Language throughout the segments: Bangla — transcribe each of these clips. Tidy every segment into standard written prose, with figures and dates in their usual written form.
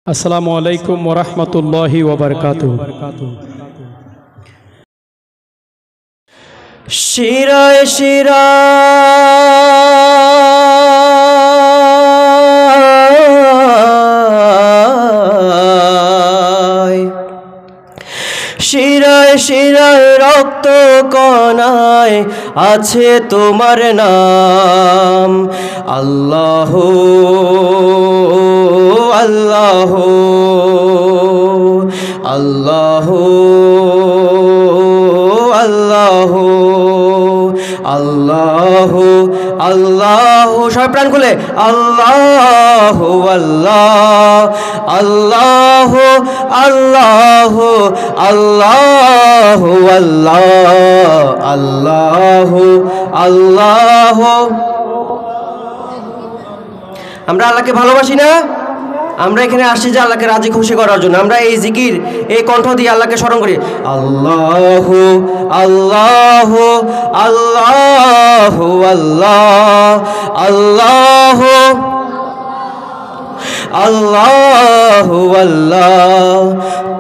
আসসালামু আলাইকুম ওয়া রাহমাতুল্লাহি ওয়া বারাকাতুহু। শিরায় শিরায় শিরায় শিরায় রক্ত কণায় আছে তোমার নাম। আল্লাহ আল্লাহ আল্লাহ আল্লাহ আল্লাহ আল্লাহ সবাই প্রাণ খুলে আল্লাহ আল্লাহ আল্লাহ আল্লাহ আল্লাহ আল্লাহ আল্লাহ। আমরা আল্লাহকে ভালোবাসি না? আমরা এখানে আসছি যে আল্লাহকে রাজি খুশি করার জন্য। আমরা এই জিকির, এই কণ্ঠ দিয়ে আল্লাহকে স্মরণ করি। আল্লাহ আল্লাহ আল্লাহ আল্লাহ আল্লাহ আল্লাহ।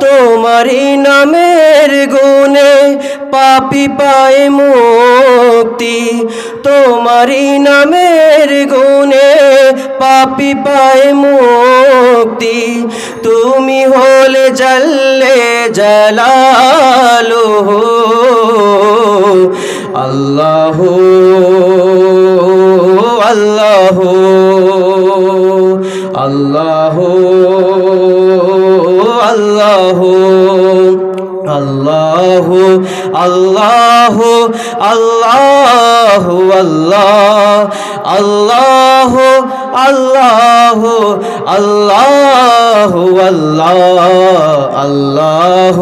তোমারি নামের গুণে পাপী পায় মুক্তি, তোমারি নামের গুণে পাপী পায় মুক্তি। তুমি হলে জাল্লে জালালুহু আল্লাহ আল্লাহ আল্লাহ আল্লাহ আল্লাহ আল্লাহ আল্লাহ আল্লাহ আল্লাহ আল্লাহ আল্লাহ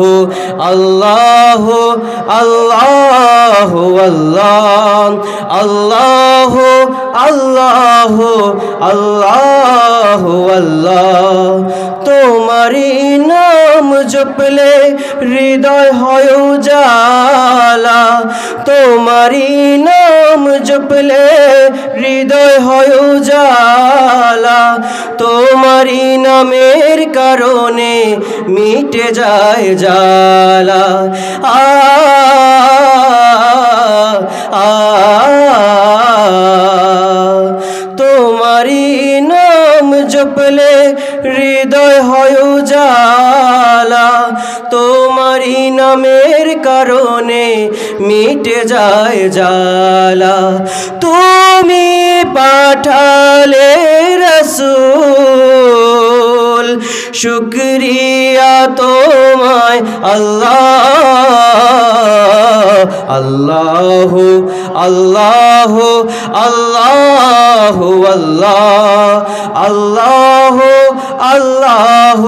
আল্লাহ আল্লাহ আল্লাহ আল্লাহ আল্লাহ আল্লাহ। তোমারি নাম জপলে হৃদয় হয় উজালা, তোমারি নাম জপলে হৃদয় হয় উজালা। তোমারি নামের কারণে মিটে যায় জ্বালা। তোমারি নাম জপলে হৃদয় হয় উজালা, তোমারি নামের কারণে মিটে যায় জ্বালা। তুমি পাঠালে রাসূল, শুকরিয়া তোমায় আল্লাহ আল্লাহ আল্লাহ আল্লাহ আল্লাহ আল্লাহ আল্লাহ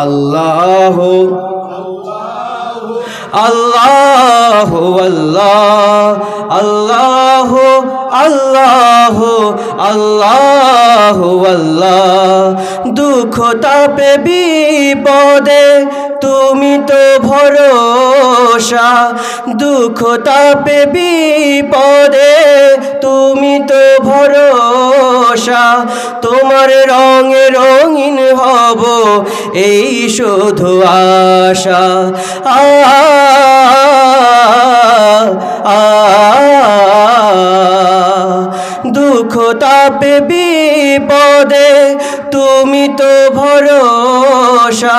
আল্লাহ আল্লাহ আল্লাহ আল্লাহ আল্লাহ আল্লাহ। দুঃখ তাপে বিপদে তুমি তো ভরসা, দুঃখ তাপে বিপদে তুমি তো ভরসা। তোমার রঙে রঙিন হব এই শুধু আশা। দুঃখ তাপে বিপদে তুমি তো ভরসা,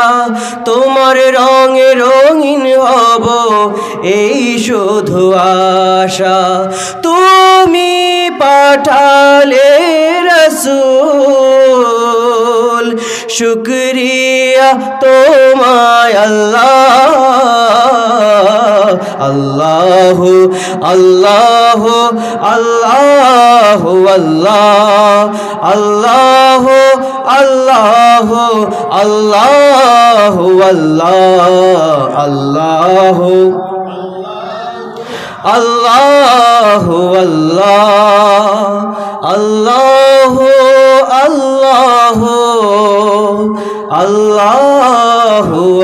তোমার রঙে রঙিন হব এই শুধু আশা। তুমি পাঠালে রাসূল, শুকরিয়া তোমায় আল্লাহ আল্লাহ আল্লাহ আল্লাহ আল্লাহ আল্লাহ আল্লাহ আল্লাহ আল্লাহ আল্লাহ আল্লাহ আল্লাহ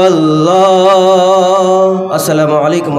আল্লাহ। আসসালামু আলাইকুম।